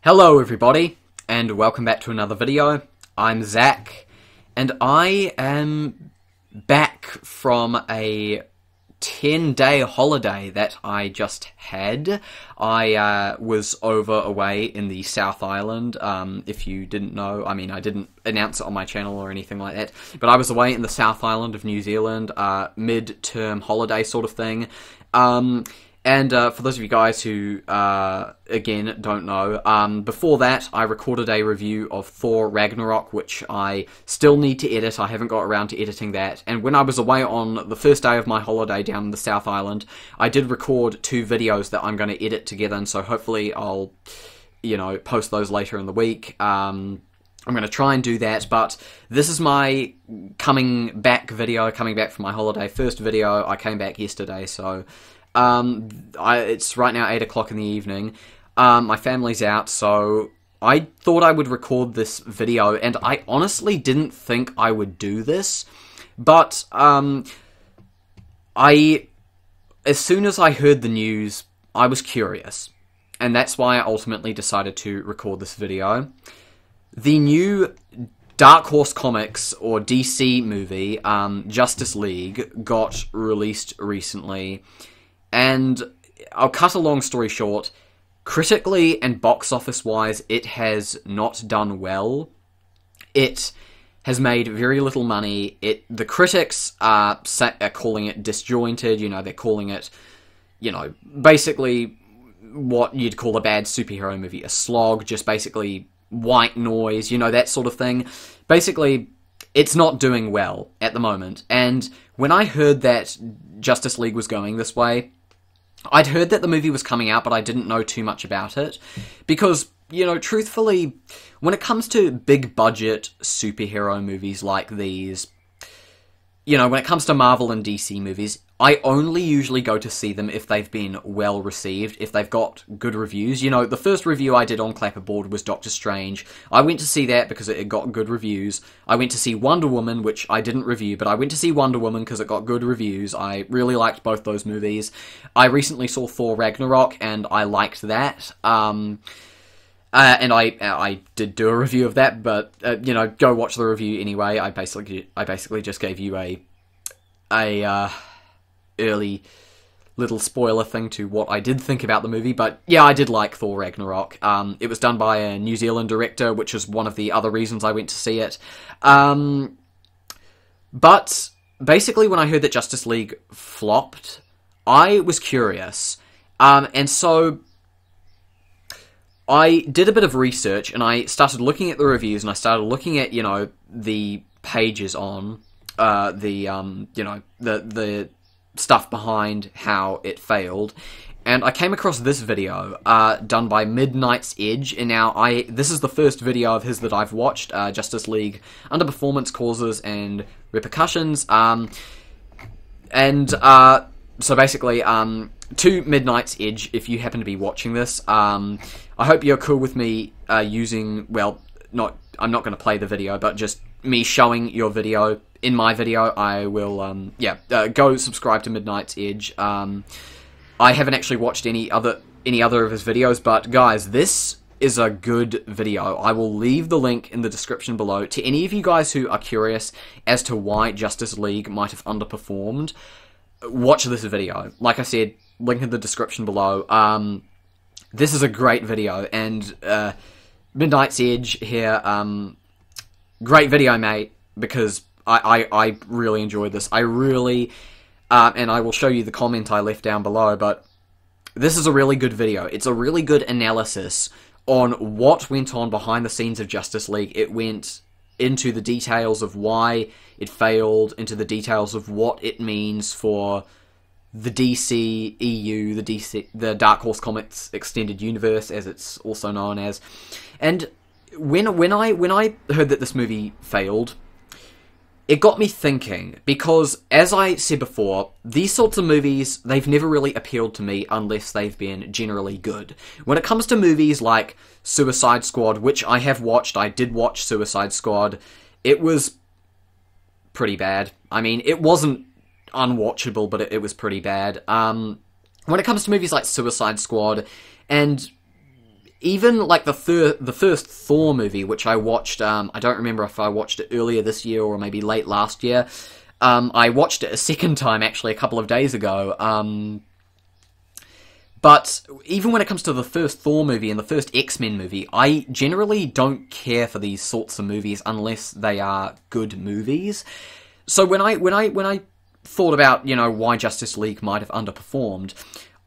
Hello everybody, and welcome back to another video. I'm Zach, and I am back from a 10-day holiday that I just had. I was away in the South Island. If you didn't know, I mean, I didn't announce it on my channel or anything like that, but I was away in the South Island of New Zealand, mid-term holiday sort of thing. And for those of you guys who, again, don't know, before that, I recorded a review of Thor Ragnarok, which I still need to edit. I haven't got around to editing that. And when I was away on the first day of my holiday down in the South Island, I did record 2 videos that I'm going to edit together, and so hopefully I'll, post those later in the week. I'm going to try and do that, but this is my coming back from my holiday. First video, I came back yesterday, so... it's right now 8 o'clock in the evening. My family's out, so I thought I would record this video, and I honestly didn't think I would do this, but, as soon as I heard the news, I was curious, and that's why I ultimately decided to record this video. The new Dark Horse Comics, or DC movie, Justice League, got released recently. And I'll cut a long story short, critically and box office-wise, it has not done well. It has made very little money. The critics are calling it disjointed, they're calling it, basically what you'd call a bad superhero movie, a slog, just basically white noise, that sort of thing. Basically, it's not doing well at the moment. And when I heard that Justice League was going this way, I'd heard that the movie was coming out, but I didn't know too much about it. Because, truthfully, when it comes to big-budget superhero movies like these, when it comes to Marvel and DC movies, I only usually go to see them if they've been well-received, if they've got good reviews. The first review I did on Clapperboard was Doctor Strange. I went to see that because it got good reviews. I went to see Wonder Woman, which I didn't review, but I went to see Wonder Woman because it got good reviews. I really liked both those movies. I recently saw Thor Ragnarok, and I liked that. And I did do a review of that, but, go watch the review anyway. I basically just gave you a early little spoiler thing to what I did think about the movie, but yeah, I did like Thor Ragnarok. It was done by a New Zealand director, which is one of the other reasons I went to see it. But basically when I heard that Justice League flopped, I was curious. And so I did a bit of research, and I started looking at the reviews, and I started looking at, the pages on the stuff behind how it failed, and I came across this video done by Midnight's Edge. And now this is the first video of his that I've watched, Justice League Underperformance Causes and Repercussions, so basically, to Midnight's Edge, if you happen to be watching this, I hope you're cool with me using, I'm not going to play the video, but just me showing your video in my video. I will, go subscribe to Midnight's Edge. I haven't actually watched any other of his videos, but guys, this is a good video. I will leave the link in the description below to any of you guys who are curious as to why Justice League might have underperformed. Watch this video. Like I said, link in the description below. This is a great video, and Midnight's Edge here, great video, mate, because I really enjoyed this. I really, and I will show you the comment I left down below, but this is a really good video. It's a really good analysis on what went on behind the scenes of Justice League. It went into the details of why it failed, into the details of what it means for the DC EU, the Dark Horse Comics Extended Universe, as it's also known as. And when I heard that this movie failed, it got me thinking, because, as I said before, these sorts of movies, they've never really appealed to me unless they've been generally good. When it comes to movies like Suicide Squad, which I have watched, I did watch Suicide Squad, it was pretty bad. I mean, it wasn't unwatchable, but it was pretty bad. When it comes to movies like Suicide Squad, and even like the first Thor movie, which I watched, I don't remember if I watched it earlier this year or maybe late last year. I watched it a second time actually a couple of days ago. But even when it comes to the first Thor movie and the first X-Men movie, I generally don't care for these sorts of movies unless they are good movies. So when I thought about, you know, why Justice League might have underperformed,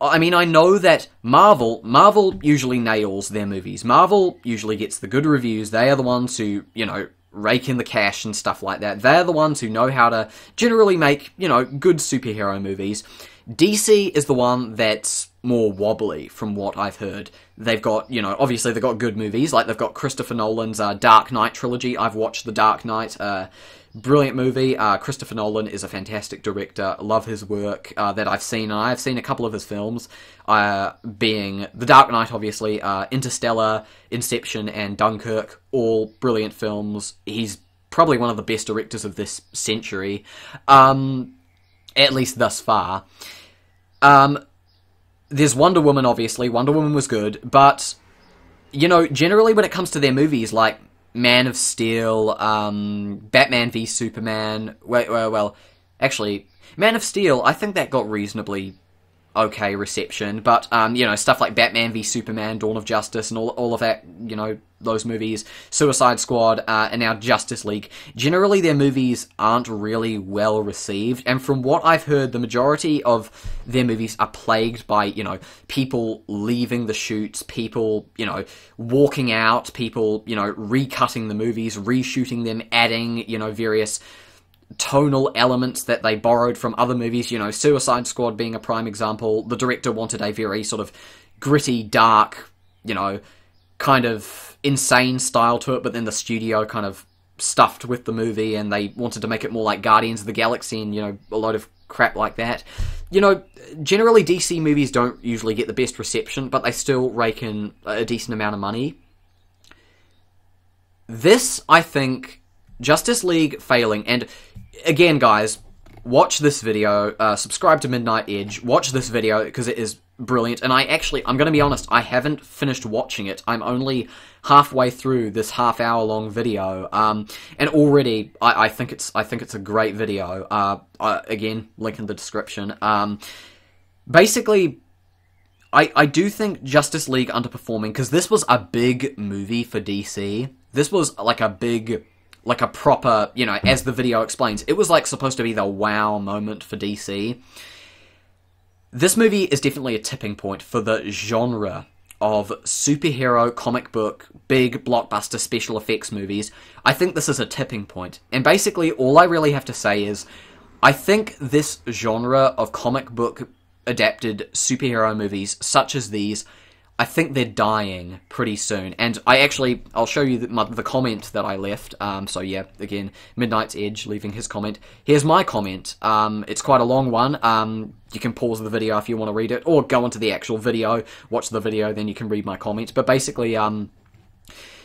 I mean, I know that Marvel usually nails their movies. Marvel usually gets the good reviews. They are the ones who, you know, rake in the cash and stuff like that. They're the ones who know how to generally make, you know, good superhero movies. DC is the one that's more wobbly, from what I've heard. They've got, you know, obviously they've got good movies, like they've got Christopher Nolan's Dark Knight trilogy. I've watched The Dark Knight, brilliant movie. Christopher Nolan is a fantastic director. Love his work that I've seen. And I've seen a couple of his films, being The Dark Knight, obviously, Interstellar, Inception, and Dunkirk, all brilliant films. He's probably one of the best directors of this century, at least thus far. There's Wonder Woman, obviously. Wonder Woman was good, but, you know, generally when it comes to their movies, like Man of Steel, Batman v Superman, well, actually, Man of Steel, I think that got reasonably okay reception, but, you know, stuff like Batman v Superman, Dawn of Justice, and all of that, you know, those movies, Suicide Squad, and now Justice League, generally their movies aren't really well received, and from what I've heard, the majority of their movies are plagued by, you know, people leaving the shoots, people, you know, walking out, people, you know, recutting the movies, reshooting them, adding, you know, various tonal elements that they borrowed from other movies, you know, Suicide Squad being a prime example. The director wanted a very sort of gritty, dark, you know, kind of insane style to it, but then the studio kind of stuffed with the movie and they wanted to make it more like Guardians of the Galaxy and, you know, a load of crap like that. You know, generally DC movies don't usually get the best reception, but they still rake in a decent amount of money. This, I think, Justice League failing, and again, guys, watch this video, subscribe to Midnight Edge, watch this video, because it is brilliant, and I'm going to be honest, I haven't finished watching it. I'm only halfway through this half-hour-long video, and already, I think it's a great video. Again, link in the description. Basically, I do think Justice League underperforming, because this was a big movie for DC. This was like a proper, you know, as the video explains, it was like supposed to be the wow moment for DC. This movie is definitely a tipping point for the genre of superhero, comic book, big blockbuster special effects movies. I think this is a tipping point. And basically, all I really have to say is, I think this genre of comic book adapted superhero movies, such as these, I think they're dying pretty soon. And I'll show you the comment that I left. So yeah, again, Midnight's Edge leaving his comment. Here's my comment. It's quite a long one. You can pause the video if you want to read it, or go onto the actual video, watch the video, then you can read my comment. But basically,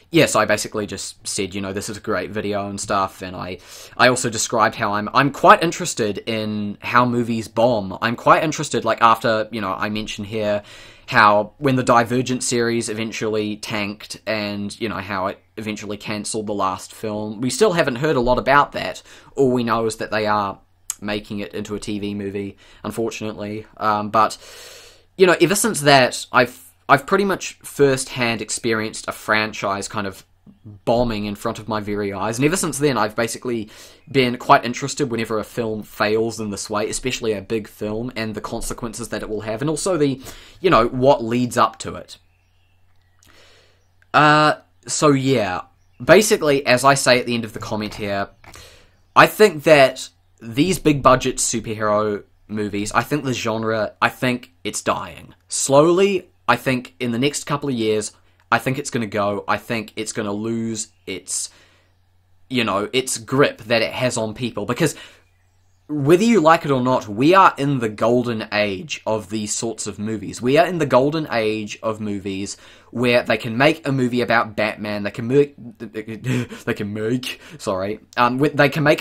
yes, I basically just said, you know, this is a great video and stuff, and I also described how I'm quite interested in how movies bomb. I'm quite interested, like, after, you know, I mentioned here how when the Divergent series eventually tanked and, you know, how it eventually cancelled the last film. We still haven't heard a lot about that. All we know is that they are making it into a TV movie, unfortunately. But, you know, ever since that, I've pretty much first-hand experienced a franchise kind of bombing in front of my very eyes, and ever since then I've basically been quite interested whenever a film fails in this way, especially a big film, and the consequences that it will have, and also the, you know, what leads up to it. So yeah, basically, as I say at the end of the comment here, I think that these big-budget superhero movies, I think the genre, I think it's dying. Slowly, I think in the next couple of years, I think it's going to go. I think it's going to lose its, you know, its grip that it has on people. Because whether you like it or not, we are in the golden age of these sorts of movies. We are in the golden age of movies where they can make a movie about Batman. They can make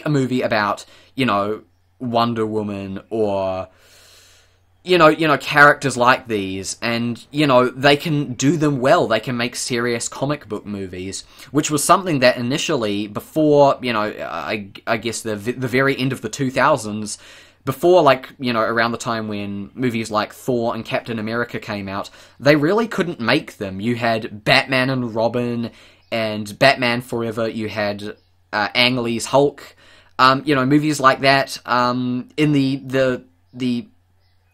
a movie about, you know, Wonder Woman, or, characters like these, and, they can do them well. They can make serious comic book movies, which was something that initially, before, I guess the very end of the 2000s, before, around the time when movies like Thor and Captain America came out, they really couldn't make them. You had Batman and Robin, and Batman Forever, you had Ang Lee's Hulk, movies like that, in the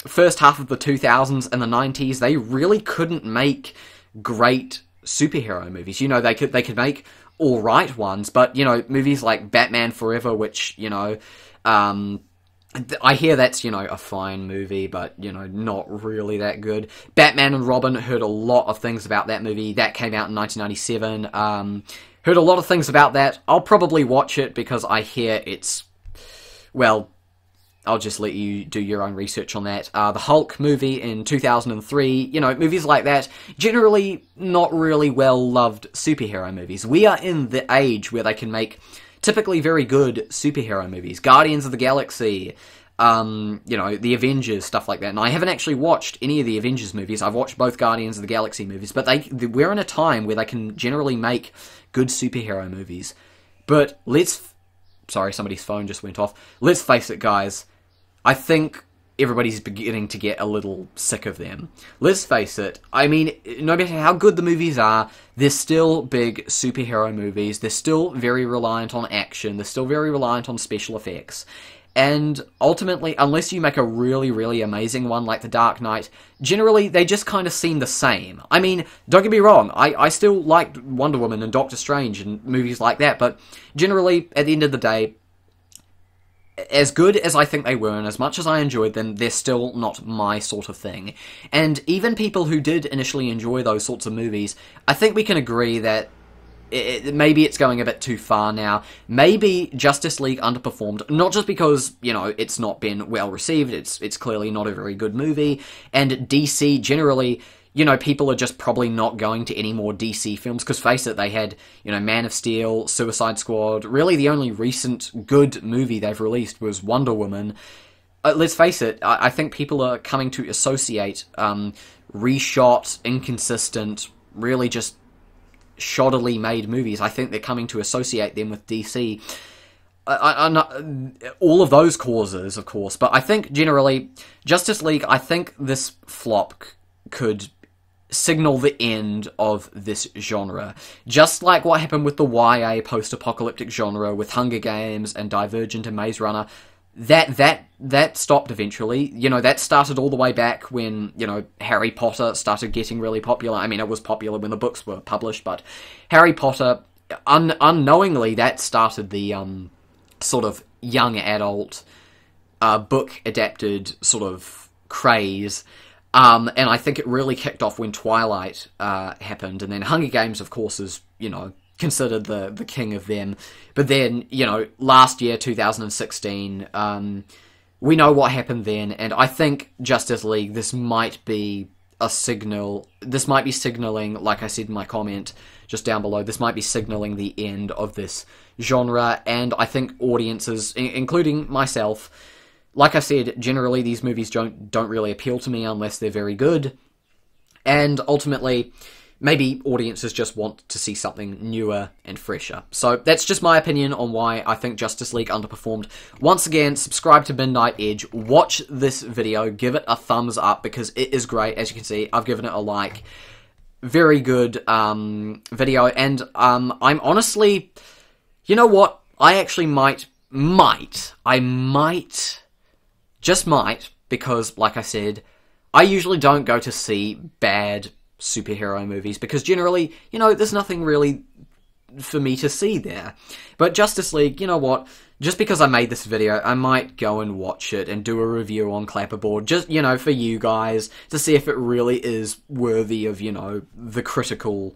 first half of the 2000s and the 90s, they really couldn't make great superhero movies. They could make alright ones, but, movies like Batman Forever, which, I hear that's, a fine movie, but, not really that good. Batman and Robin, heard a lot of things about that movie. That came out in 1997. Heard a lot of things about that. I'll probably watch it because I hear it's, well, I'll just let you do your own research on that. The Hulk movie in 2003, movies like that, generally not really well-loved superhero movies. We are in the age where they can make typically very good superhero movies. Guardians of the Galaxy, the Avengers, stuff like that. And I haven't actually watched any of the Avengers movies. I've watched both Guardians of the Galaxy movies, but we're in a time where they can generally make good superhero movies. But sorry, somebody's phone just went off. Let's face it, guys. I think everybody's beginning to get a little sick of them. Let's face it, I mean, no matter how good the movies are, they're still big superhero movies, they're still very reliant on action, they're still very reliant on special effects, and ultimately, unless you make a really, really amazing one like The Dark Knight, generally they just kind of seem the same. I mean, don't get me wrong, I still liked Wonder Woman and Doctor Strange and movies like that, but generally, at the end of the day, as good as I think they were, and as much as I enjoyed them, they're still not my sort of thing. And even people who did initially enjoy those sorts of movies, I think we can agree that maybe it's going a bit too far now. Maybe Justice League underperformed, not just because, it's not been well received, it's clearly not a very good movie, and DC generally, people are just probably not going to any more DC films, because face it, they had, Man of Steel, Suicide Squad. Really, the only recent good movie they've released was Wonder Woman. Let's face it, I think people are coming to associate reshot, inconsistent, really just shoddily made movies. I think they're coming to associate them with DC. All of those causes, of course, but I think generally, Justice League, I think this flop could signal the end of this genre. Just like what happened with the YA post-apocalyptic genre with Hunger Games and Divergent and Maze Runner, that stopped eventually. That started all the way back when, Harry Potter started getting really popular. I mean, it was popular when the books were published, but Harry Potter, unknowingly, that started the sort of young adult book adapted sort of craze. And I think it really kicked off when Twilight happened, and then Hunger Games, of course, is, considered the king of them. But then, last year, 2016, we know what happened then, and I think Justice League, this might be a signal, this might be signaling, like I said in my comment just down below, this might be signaling the end of this genre, and I think audiences, including myself, like I said, generally these movies don't really appeal to me unless they're very good, and ultimately, maybe audiences just want to see something newer and fresher. So that's just my opinion on why I think Justice League underperformed. Once again, subscribe to Midnight Edge, watch this video, give it a thumbs up, because it is great. As you can see, I've given it a like. Very good video, and I'm honestly, you know what, I actually might, just might, because, like I said, I usually don't go to see bad superhero movies, because generally, there's nothing really for me to see there. But Justice League, you know what, just because I made this video, I might go and watch it and do a review on Clapperboard, just, for you guys, to see if it really is worthy of, the critical,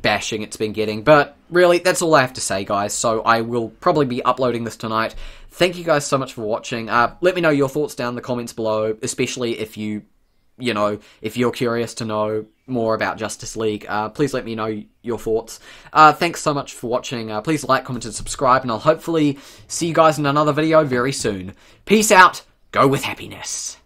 bashing it's been getting. But really, that's all I have to say, guys, so I will probably be uploading this tonight. Thank you guys so much for watching. Let me know your thoughts down in the comments below, especially if if you're curious to know more about Justice League. Please let me know your thoughts. Thanks so much for watching. Please like, comment, and subscribe, and I'll hopefully see you guys in another video very soon. Peace out. Go with happiness.